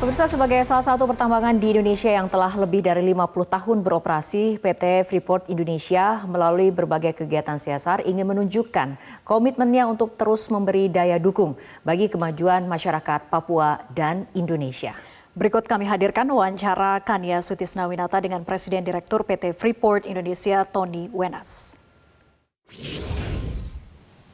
Pemirsa, sebagai salah satu pertambangan di Indonesia yang telah lebih dari 50 tahun beroperasi, PT Freeport Indonesia melalui berbagai kegiatan CSR ingin menunjukkan komitmennya untuk terus memberi daya dukung bagi kemajuan masyarakat Papua dan Indonesia. Berikut kami hadirkan wawancara Kania Sutisnawinata dengan Presiden Direktur PT Freeport Indonesia, Tony Wenas.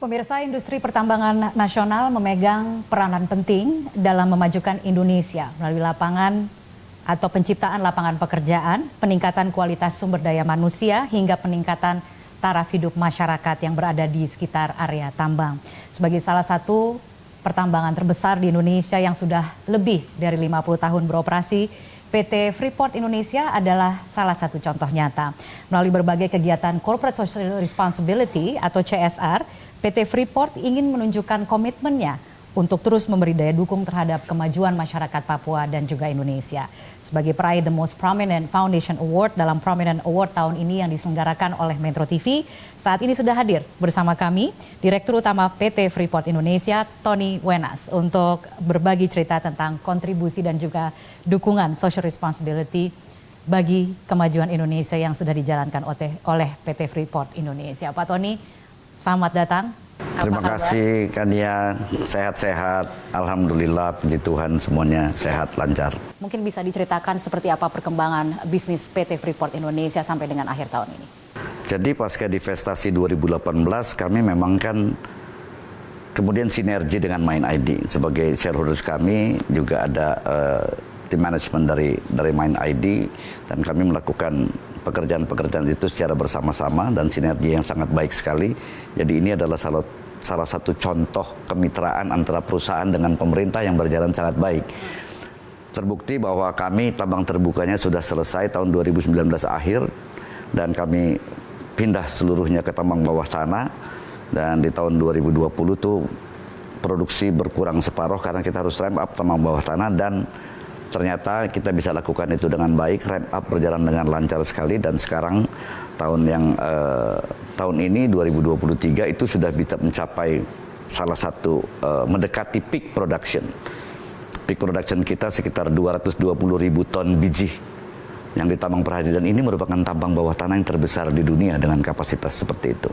Pemirsa, industri pertambangan nasional memegang peranan penting dalam memajukan Indonesia melalui lapangan atau penciptaan lapangan pekerjaan, peningkatan kualitas sumber daya manusia, hingga peningkatan taraf hidup masyarakat yang berada di sekitar area tambang. Sebagai salah satu pertambangan terbesar di Indonesia yang sudah lebih dari 50 tahun beroperasi, PT Freeport Indonesia adalah salah satu contoh nyata. Melalui berbagai kegiatan Corporate Social Responsibility atau CSR, PT Freeport ingin menunjukkan komitmennya untuk terus memberi daya dukung terhadap kemajuan masyarakat Papua dan juga Indonesia. Sebagai peraih The Most Prominent Foundation Award dalam Prominent Award tahun ini yang diselenggarakan oleh Metro TV, saat ini sudah hadir bersama kami Direktur Utama PT Freeport Indonesia, Tony Wenas, untuk berbagi cerita tentang kontribusi dan juga dukungan social responsibility bagi kemajuan Indonesia yang sudah dijalankan oleh PT Freeport Indonesia. Pak Tony, selamat datang. Terima kasih Kania, sehat-sehat, alhamdulillah, puji Tuhan semuanya sehat, lancar. Mungkin bisa diceritakan seperti apa perkembangan bisnis PT Freeport Indonesia sampai dengan akhir tahun ini? Jadi pasca divestasi 2018 kami memang kan kemudian sinergi dengan Mind ID. Sebagai shareholders kami juga ada tim manajemen dari Mind ID dan kami melakukan pekerjaan-pekerjaan itu secara bersama-sama dan sinergi yang sangat baik sekali. Jadi ini adalah salah satu contoh kemitraan antara perusahaan dengan pemerintah yang berjalan sangat baik. Terbukti bahwa kami tambang terbukanya sudah selesai tahun 2019 akhir dan kami pindah seluruhnya ke tambang bawah tanah, dan di tahun 2020 tuh produksi berkurang separuh karena kita harus ramp up tambang bawah tanah, dan ternyata kita bisa lakukan itu dengan baik, ramp up berjalan dengan lancar sekali, dan sekarang tahun ini 2023 itu sudah bisa mencapai salah satu mendekati peak production. Peak production kita sekitar 220.000 ton biji yang ditambang per hari, dan ini merupakan tambang bawah tanah yang terbesar di dunia dengan kapasitas seperti itu.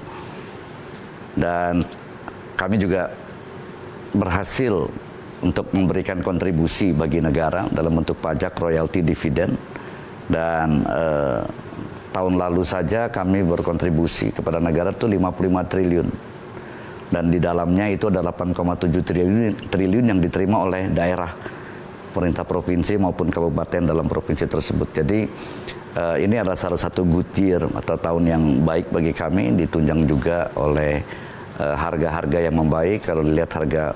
Dan kami juga berhasil untuk memberikan kontribusi bagi negara dalam bentuk pajak, royalti, dividen, dan tahun lalu saja kami berkontribusi kepada negara itu 55 triliun, dan di dalamnya itu ada 8,7 triliun yang diterima oleh daerah, pemerintah provinsi maupun kabupaten dalam provinsi tersebut. Jadi ini adalah salah satu good year atau tahun yang baik bagi kami, ditunjang juga oleh harga-harga yang membaik. Kalau dilihat harga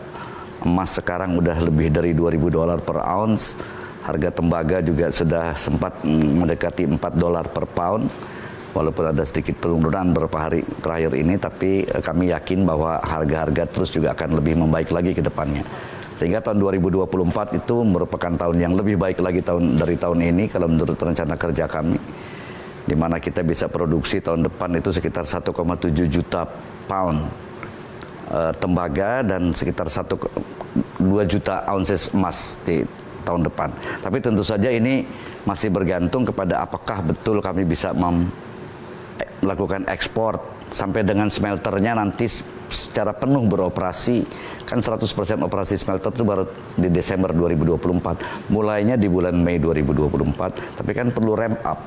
emas sekarang udah lebih dari $2.000 per ounce. Harga tembaga juga sudah sempat mendekati $4 per pound. Walaupun ada sedikit penurunan beberapa hari terakhir ini, tapi kami yakin bahwa harga-harga terus juga akan lebih membaik lagi ke depannya. Sehingga tahun 2024 itu merupakan tahun yang lebih baik lagi dari tahun ini kalau menurut rencana kerja kami. Di mana kita bisa produksi tahun depan itu sekitar 1,7 juta pound tembaga dan sekitar 2 juta ounces emas di tahun depan. Tapi tentu saja ini masih bergantung kepada apakah betul kami bisa melakukan ekspor sampai dengan smelternya nanti secara penuh beroperasi. Kan 100% operasi smelter itu baru di Desember 2024. Mulainya di bulan Mei 2024, tapi kan perlu ramp up.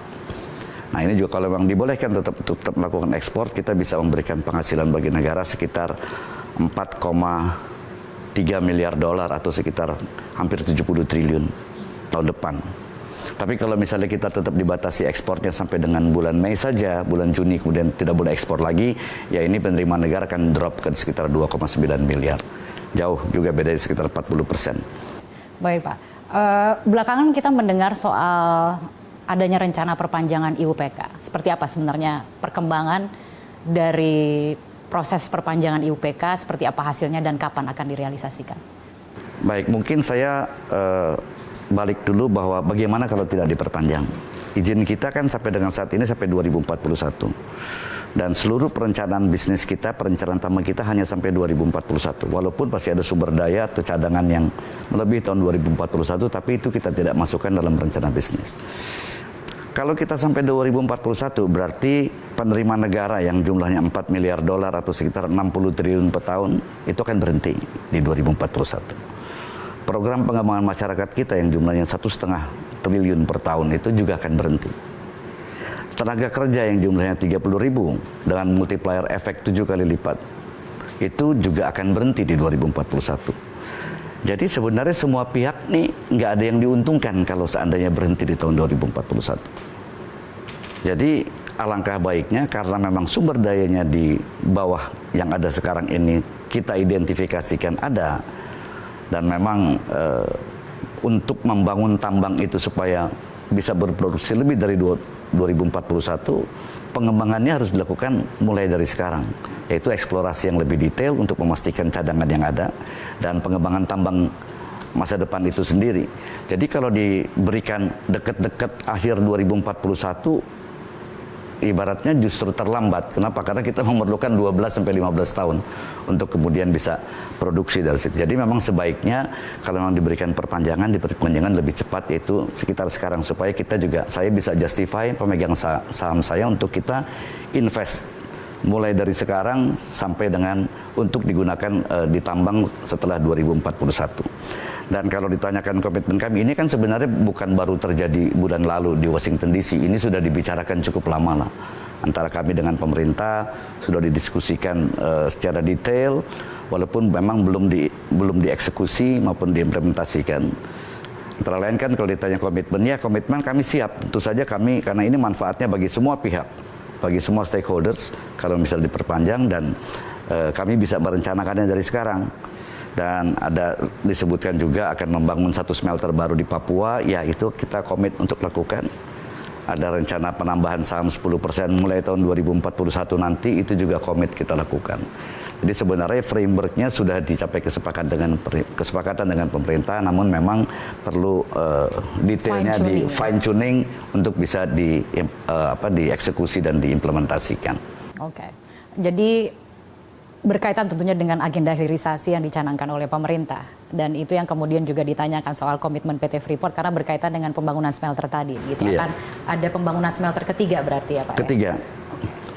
Nah ini juga kalau memang dibolehkan tetap melakukan ekspor, kita bisa memberikan penghasilan bagi negara sekitar 4,3 miliar dolar atau sekitar hampir 70 triliun tahun depan. Tapi kalau misalnya kita tetap dibatasi ekspornya sampai dengan bulan Mei saja, bulan Juni kemudian tidak boleh ekspor lagi, ya ini penerimaan negara akan drop ke sekitar 2,9 miliar. Jauh juga beda sekitar 40%. Baik Pak, belakangan kita mendengar soal adanya rencana perpanjangan IUPK. Seperti apa sebenarnya perkembangan dari proses perpanjangan IUPK, seperti apa hasilnya dan kapan akan direalisasikan? Baik, mungkin saya balik dulu bahwa bagaimana kalau tidak diperpanjang. Izin kita kan sampai dengan saat ini sampai 2041. Dan seluruh perencanaan bisnis kita, perencanaan tambang kita hanya sampai 2041. Walaupun pasti ada sumber daya atau cadangan yang melebihi tahun 2041, tapi itu kita tidak masukkan dalam rencana bisnis. Kalau kita sampai 2041, berarti penerimaan negara yang jumlahnya 4 miliar dolar atau sekitar 60 triliun per tahun, itu akan berhenti di 2041. Program pengembangan masyarakat kita yang jumlahnya 1,5 triliun per tahun itu juga akan berhenti. Tenaga kerja yang jumlahnya 30.000 dengan multiplier efek 7 kali lipat, itu juga akan berhenti di 2041. Jadi sebenarnya semua pihak nih nggak ada yang diuntungkan kalau seandainya berhenti di tahun 2041. Jadi alangkah baiknya karena memang sumber dayanya di bawah yang ada sekarang ini kita identifikasikan ada, dan memang untuk membangun tambang itu supaya bisa berproduksi lebih dari 2041, pengembangannya harus dilakukan mulai dari sekarang, yaitu eksplorasi yang lebih detail untuk memastikan cadangan yang ada dan pengembangan tambang masa depan itu sendiri. Jadi kalau diberikan dekat-dekat akhir 2041, ibaratnya justru terlambat. Kenapa? Karena kita memerlukan 12-15 tahun untuk kemudian bisa produksi dari situ. Jadi memang sebaiknya kalau memang diberikan perpanjangan lebih cepat, yaitu sekitar sekarang, supaya kita juga, saya bisa justify pemegang saham saya untuk kita invest mulai dari sekarang sampai dengan untuk digunakan ditambang setelah 2041. Dan kalau ditanyakan komitmen kami, ini kan sebenarnya bukan baru terjadi bulan lalu di Washington DC. Ini sudah dibicarakan cukup lama lah. Antara kami dengan pemerintah sudah didiskusikan secara detail, walaupun memang belum dieksekusi maupun diimplementasikan. Antara lain kan kalau ditanya komitmennya, komitmen kami siap. Tentu saja kami, karena ini manfaatnya bagi semua pihak, bagi semua stakeholders, kalau misalnya diperpanjang, dan kami bisa merencanakannya dari sekarang. Dan ada disebutkan juga akan membangun satu smelter baru di Papua, ya itu kita komit untuk lakukan. Ada rencana penambahan saham 10% mulai tahun 2041 nanti, itu juga komit kita lakukan. Jadi sebenarnya frameworknya sudah dicapai kesepakatan dengan pemerintah, namun memang perlu detailnya di fine tuning untuk bisa dieksekusi dan diimplementasikan. Oke. Jadi berkaitan tentunya dengan agenda hilirisasi yang dicanangkan oleh pemerintah, dan itu yang kemudian juga ditanyakan soal komitmen PT Freeport karena berkaitan dengan pembangunan smelter tadi, gitu. Akan ada pembangunan smelter ketiga berarti ya Pak? Ketiga.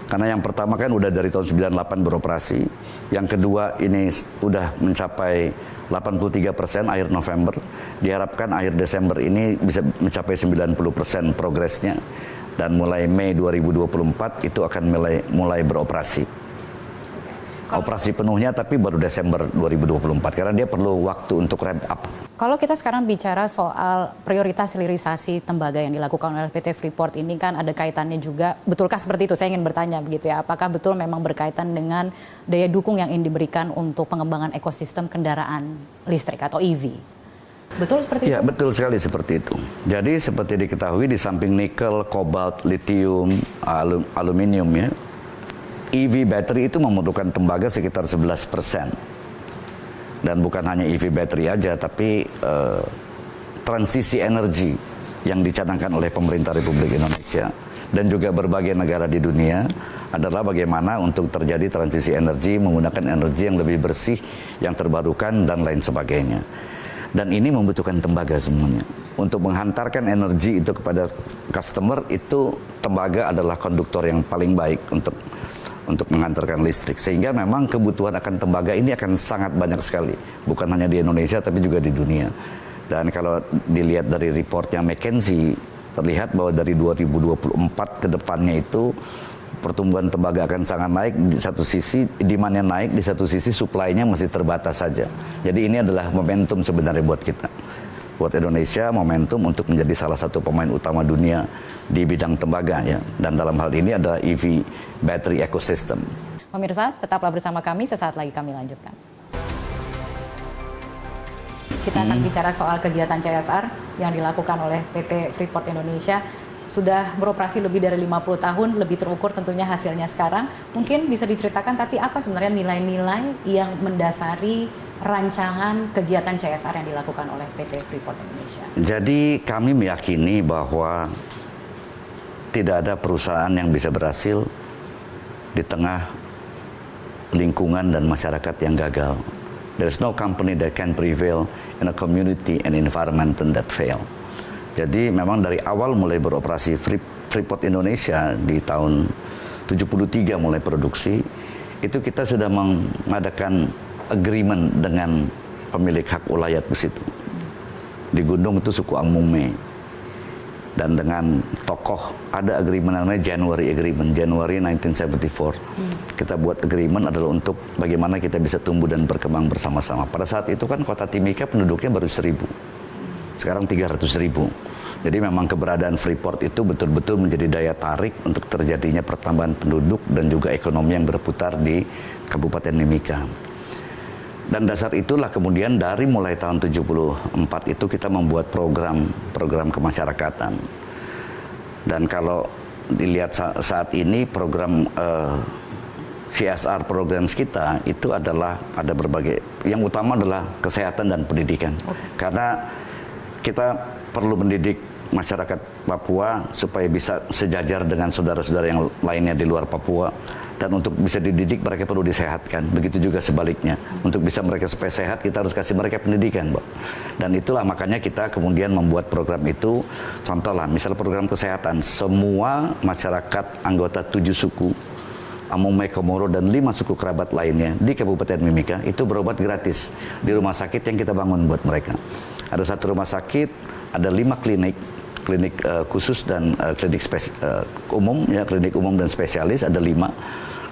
Karena yang pertama kan udah dari tahun 98 beroperasi, yang kedua ini udah mencapai 83% akhir November, diharapkan akhir Desember ini bisa mencapai 90% progresnya, dan mulai Mei 2024 itu akan mulai beroperasi. Operasi penuhnya tapi baru Desember 2024 karena dia perlu waktu untuk ramp up. Kalau kita sekarang bicara soal prioritas hilirisasi tembaga yang dilakukan oleh PT Freeport ini kan ada kaitannya juga, betulkah seperti itu? Saya ingin bertanya begitu ya, apakah betul memang berkaitan dengan daya dukung yang ingin diberikan untuk pengembangan ekosistem kendaraan listrik atau EV? Betul seperti itu? Ya, betul sekali seperti itu. Jadi seperti diketahui di samping nikel, kobalt, litium, aluminium ya, EV battery itu memerlukan tembaga sekitar 11%. Dan bukan hanya EV battery aja, tapi transisi energi yang dicanangkan oleh pemerintah Republik Indonesia dan juga berbagai negara di dunia adalah bagaimana untuk terjadi transisi energi menggunakan energi yang lebih bersih, yang terbarukan, dan lain sebagainya. Dan ini membutuhkan tembaga semuanya. Untuk menghantarkan energi itu kepada customer, itu tembaga adalah konduktor yang paling baik untuk mengantarkan listrik, sehingga memang kebutuhan akan tembaga ini akan sangat banyak sekali, bukan hanya di Indonesia tapi juga di dunia. Dan kalau dilihat dari reportnya McKinsey, terlihat bahwa dari 2024 ke depannya itu pertumbuhan tembaga akan sangat naik. Di satu sisi demand-nya naik, di satu sisi supply-nya masih terbatas saja. Jadi ini adalah momentum sebenarnya buat kita, buat Indonesia, momentum untuk menjadi salah satu pemain utama dunia di bidang tembaga ya. Dan dalam hal ini adalah EV battery ecosystem. Pemirsa, tetaplah bersama kami, sesaat lagi kami lanjutkan. Kita akan bicara soal kegiatan CSR yang dilakukan oleh PT Freeport Indonesia. Sudah beroperasi lebih dari 50 tahun, lebih terukur tentunya hasilnya sekarang. Mungkin bisa diceritakan, tapi apa sebenarnya nilai-nilai yang mendasari rancangan kegiatan CSR yang dilakukan oleh PT Freeport Indonesia? Jadi kami meyakini bahwa tidak ada perusahaan yang bisa berhasil di tengah lingkungan dan masyarakat yang gagal. There is no company that can prevail in a community and environment that fail. Jadi memang dari awal mulai beroperasi Freeport Indonesia di tahun 73 mulai produksi, itu kita sudah mengadakan agreement dengan pemilik hak ulayat di situ. Di Gundung itu suku Angmume. Dan dengan tokoh ada agreement namanya January Agreement, Januari 1974. Kita buat agreement adalah untuk bagaimana kita bisa tumbuh dan berkembang bersama-sama. Pada saat itu kan kota Timika penduduknya baru 1.000. Sekarang 300.000. Jadi memang keberadaan Freeport itu betul-betul menjadi daya tarik untuk terjadinya pertambahan penduduk dan juga ekonomi yang berputar di Kabupaten Mimika. Dan dasar itulah kemudian dari mulai tahun 74 itu kita membuat program kemasyarakatan. Dan kalau dilihat saat ini program CSR programs kita itu adalah ada berbagai, yang utama adalah kesehatan dan pendidikan. Karena kita perlu mendidik masyarakat Papua supaya bisa sejajar dengan saudara-saudara yang lainnya di luar Papua. Dan untuk bisa dididik mereka perlu disehatkan. Begitu juga sebaliknya. Untuk bisa mereka supaya sehat kita harus kasih mereka pendidikan, Mbak. Dan itulah makanya kita kemudian membuat program itu. Contoh lah, misal program kesehatan. Semua masyarakat anggota 7 suku, Amume, Komoro, dan 5 suku kerabat lainnya di Kabupaten Mimika itu berobat gratis di rumah sakit yang kita bangun buat mereka. Ada 1 rumah sakit, ada 5 klinik khusus dan klinik umum, ya, klinik umum dan spesialis ada 5.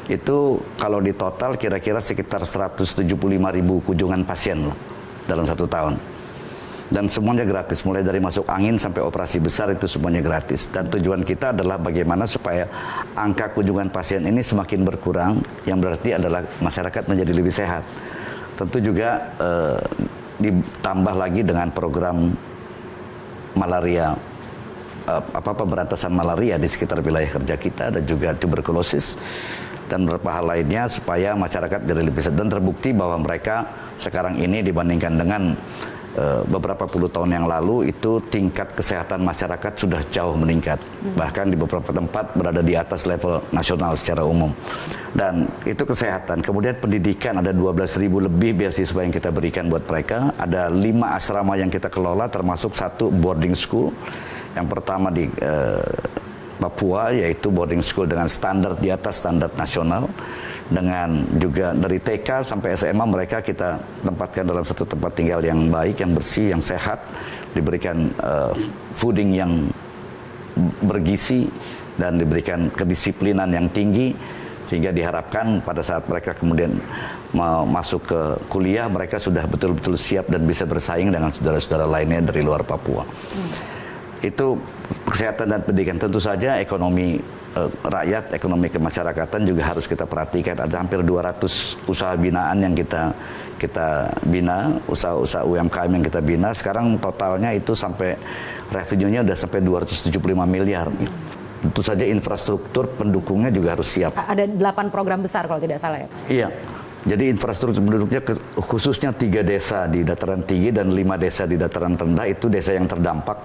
Itu kalau di total kira-kira sekitar 175.000 kunjungan pasien lah dalam 1 tahun. Dan semuanya gratis, mulai dari masuk angin sampai operasi besar itu semuanya gratis. Dan tujuan kita adalah bagaimana supaya angka kunjungan pasien ini semakin berkurang, yang berarti adalah masyarakat menjadi lebih sehat. Tentu juga ditambah lagi dengan program malaria, pemberantasan malaria di sekitar wilayah kerja kita, dan juga tuberkulosis dan beberapa hal lainnya supaya masyarakat jadi lebih sehat. Dan terbukti bahwa mereka sekarang ini dibandingkan dengan beberapa puluh tahun yang lalu itu tingkat kesehatan masyarakat sudah jauh meningkat, bahkan di beberapa tempat berada di atas level nasional secara umum. Dan itu kesehatan. Kemudian pendidikan, ada 12.000 lebih beasiswa yang kita berikan buat mereka. Ada 5 asrama yang kita kelola, termasuk 1 boarding school. Yang pertama di Papua, yaitu boarding school dengan standar di atas standar nasional, dengan juga dari TK sampai SMA mereka kita tempatkan dalam satu tempat tinggal yang baik, yang bersih, yang sehat, diberikan fooding yang bergizi dan diberikan kedisiplinan yang tinggi, sehingga diharapkan pada saat mereka kemudian mau masuk ke kuliah mereka sudah betul-betul siap dan bisa bersaing dengan saudara-saudara lainnya dari luar Papua. Itu kesehatan dan pendidikan. Tentu saja ekonomi rakyat, ekonomi kemasyarakatan juga harus kita perhatikan. Ada hampir 200 usaha binaan yang kita bina, usaha-usaha UMKM yang kita bina. Sekarang totalnya itu sampai revenue-nya udah sampai 275 miliar. Tentu saja infrastruktur pendukungnya juga harus siap. Ada 8 program besar kalau tidak salah ya, Pak? Iya. Jadi infrastruktur penduduknya khususnya 3 desa di dataran tinggi dan 5 desa di dataran rendah, itu desa yang terdampak.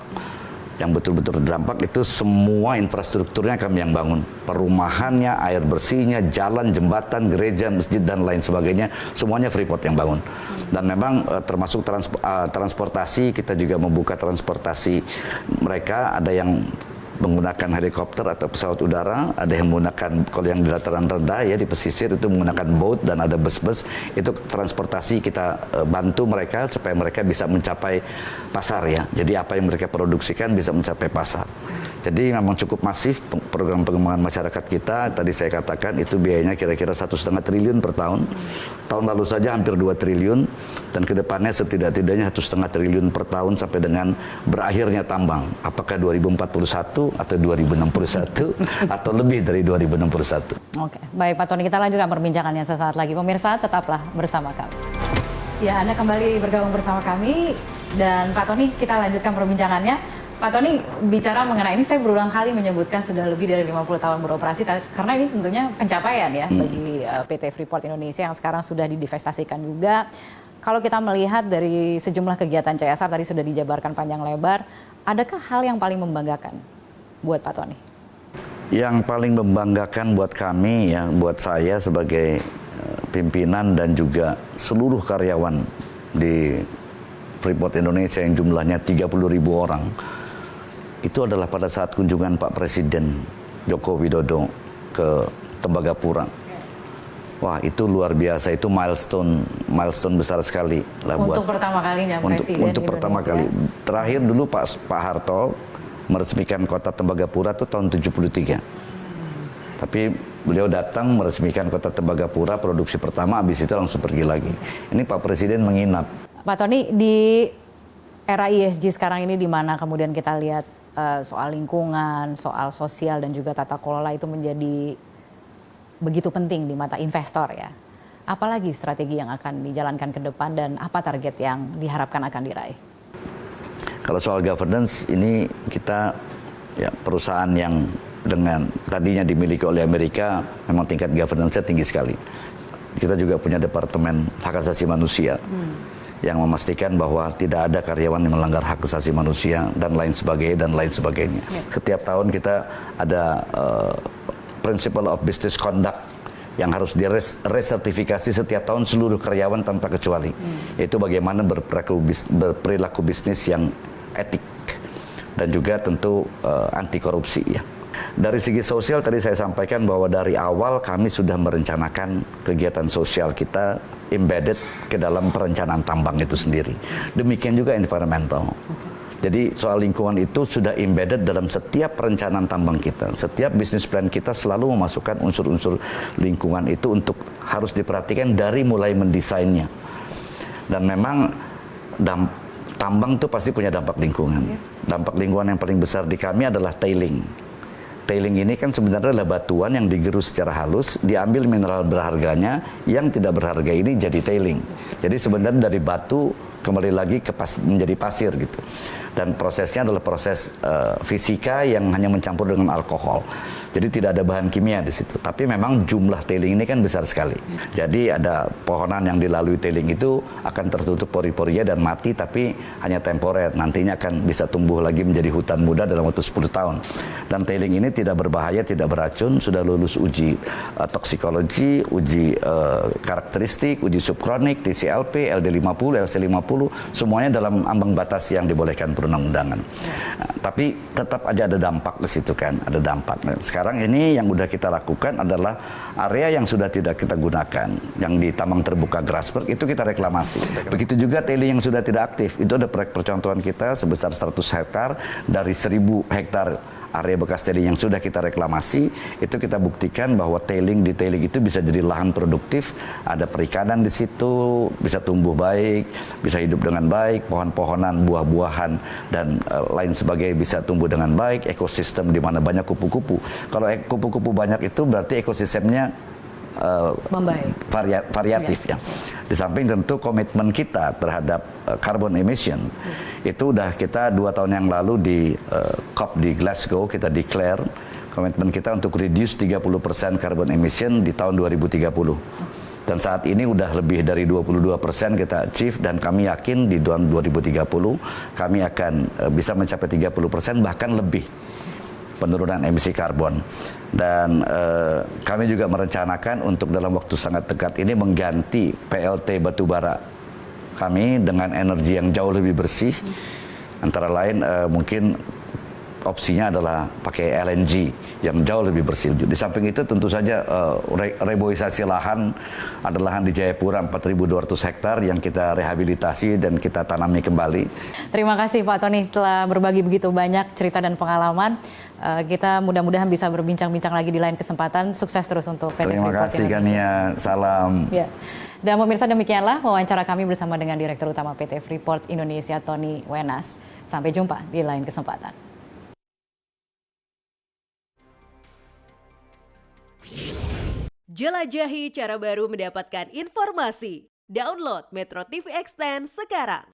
Yang betul-betul terdampak itu semua infrastrukturnya kami yang bangun. Perumahannya, air bersihnya, jalan, jembatan, gereja, masjid, dan lain sebagainya, semuanya Freeport yang bangun. Dan memang termasuk transportasi, kita juga membuka transportasi mereka. Ada yang menggunakan helikopter atau pesawat udara, ada yang menggunakan, kalau yang di dataran rendah ya di pesisir itu menggunakan boat, dan ada bus-bus. Itu transportasi kita bantu mereka supaya mereka bisa mencapai pasar ya. Jadi apa yang mereka produksikan bisa mencapai pasar. Jadi memang cukup masif program pengembangan masyarakat kita. Tadi saya katakan itu biayanya kira-kira 1,5 triliun per tahun. Tahun lalu saja hampir 2 triliun, dan kedepannya setidak-tidaknya 1,5 triliun per tahun sampai dengan berakhirnya tambang. Apakah 2041 atau 2061 atau lebih dari 2061. Oke, baik Pak Tony, kita lanjutkan perbincangannya sesaat lagi. Pemirsa, tetaplah bersama kami. Ya, Anda kembali bergabung bersama kami, dan Pak Tony, kita lanjutkan perbincangannya. Pak Tony, bicara mengenai ini, saya berulang kali menyebutkan sudah lebih dari 50 tahun beroperasi, karena ini tentunya pencapaian ya bagi PT Freeport Indonesia yang sekarang sudah didivestasikan juga. Kalau kita melihat dari sejumlah kegiatan CSR tadi sudah dijabarkan panjang lebar, adakah hal yang paling membanggakan buat Pak Tony? Yang paling membanggakan buat kami ya, buat saya sebagai pimpinan dan juga seluruh karyawan di Freeport Indonesia yang jumlahnya 30.000 orang, itu adalah pada saat kunjungan Pak Presiden Joko Widodo ke Tembagapura. Wah, itu luar biasa, itu milestone besar sekali lah untuk pertama kalinya Presiden untuk pertama kali. Terakhir dulu Pak Harto meresmikan kota Tembagapura itu tahun 73. Tapi beliau datang meresmikan kota Tembagapura, produksi pertama, habis itu langsung pergi lagi. Ini Pak Presiden menginap. Pak Tony, di era ESG sekarang ini di mana kemudian kita lihat soal lingkungan, soal sosial dan juga tata kelola itu menjadi begitu penting di mata investor ya. Apalagi strategi yang akan dijalankan ke depan dan apa target yang diharapkan akan diraih? Kalau soal governance ini kita ya perusahaan yang dengan tadinya dimiliki oleh Amerika memang tingkat governance-nya tinggi sekali. Kita juga punya departemen hak asasi manusia yang memastikan bahwa tidak ada karyawan yang melanggar hak asasi manusia dan lain sebagainya. Setiap tahun kita ada Principle of Business Conduct yang harus diresertifikasi setiap tahun seluruh karyawan tanpa kecuali. Yaitu bagaimana berperilaku bisnis yang etik dan juga tentu anti korupsi ya. Dari segi sosial tadi saya sampaikan bahwa dari awal kami sudah merencanakan kegiatan sosial kita embedded ke dalam perencanaan tambang itu sendiri. Demikian juga environmental. Jadi soal lingkungan itu sudah embedded dalam setiap perencanaan tambang kita. Setiap bisnis plan kita selalu memasukkan unsur-unsur lingkungan itu untuk harus diperhatikan dari mulai mendesainnya. Dan memang tambang itu pasti punya dampak lingkungan. Dampak lingkungan yang paling besar di kami adalah tailing. Tailing ini kan sebenarnya adalah batuan yang digerus secara halus, diambil mineral berharganya, yang tidak berharga ini jadi tailing. Jadi sebenarnya dari batu kembali lagi menjadi pasir gitu. Dan prosesnya adalah proses fisika yang hanya mencampur dengan alkohol. Jadi tidak ada bahan kimia di situ. Tapi memang jumlah tailing ini kan besar sekali. Jadi ada pohonan yang dilalui tailing itu akan tertutup pori-porinya dan mati, tapi hanya temporer. Nantinya akan bisa tumbuh lagi menjadi hutan muda dalam waktu 10 tahun. Dan tailing ini tidak berbahaya, tidak beracun, sudah lulus uji toksikologi, uji karakteristik, uji subkronik, TCLP, LD50, LC50, semuanya dalam ambang batas yang dibolehkan perundang-undangan. Nah, tapi tetap aja ada dampak di situ kan, ada dampak. Nah, sekarang ini yang sudah kita lakukan adalah area yang sudah tidak kita gunakan, yang di tambang terbuka Grasberg itu kita reklamasi. Begitu juga tailing yang sudah tidak aktif, itu ada proyek percontohan kita sebesar 100 hektar dari 1.000 hektar area bekas tailing yang sudah kita reklamasi. Itu kita buktikan bahwa di tailing itu bisa jadi lahan produktif, ada perikanan di situ, bisa tumbuh baik, bisa hidup dengan baik, pohon-pohonan, buah-buahan dan lain sebagainya bisa tumbuh dengan baik, ekosistem di mana banyak kupu-kupu. Kalau kupu-kupu banyak itu berarti ekosistemnya variatif ya. Di samping tentu komitmen kita terhadap carbon emission itu udah kita 2 tahun yang lalu di COP di Glasgow kita declare komitmen kita untuk reduce 30% carbon emission di tahun 2030. Dan saat ini udah lebih dari 22% kita achieve dan kami yakin di tahun 2030 kami akan bisa mencapai 30% bahkan lebih penurunan emisi karbon. Dan kami juga merencanakan untuk dalam waktu sangat dekat ini mengganti PLT batubara kami dengan energi yang jauh lebih bersih. Antara lain mungkin opsinya adalah pakai LNG yang jauh lebih bersih. Di samping itu tentu saja reboisasi lahan, ada lahan di Jayapura 4.200 hektar yang kita rehabilitasi dan kita tanami kembali. Terima kasih Pak Tony telah berbagi begitu banyak cerita dan pengalaman. Kita mudah-mudahan bisa berbincang-bincang lagi di lain kesempatan. Sukses terus untuk PT Freeport Terima kasih Kania, salam. Ya. Dan pemirsa, demikianlah wawancara kami bersama dengan Direktur Utama PT Freeport Indonesia Tony Wenas. Sampai jumpa di lain kesempatan. Jelajahi cara baru mendapatkan informasi. Download Metro TV Extend sekarang.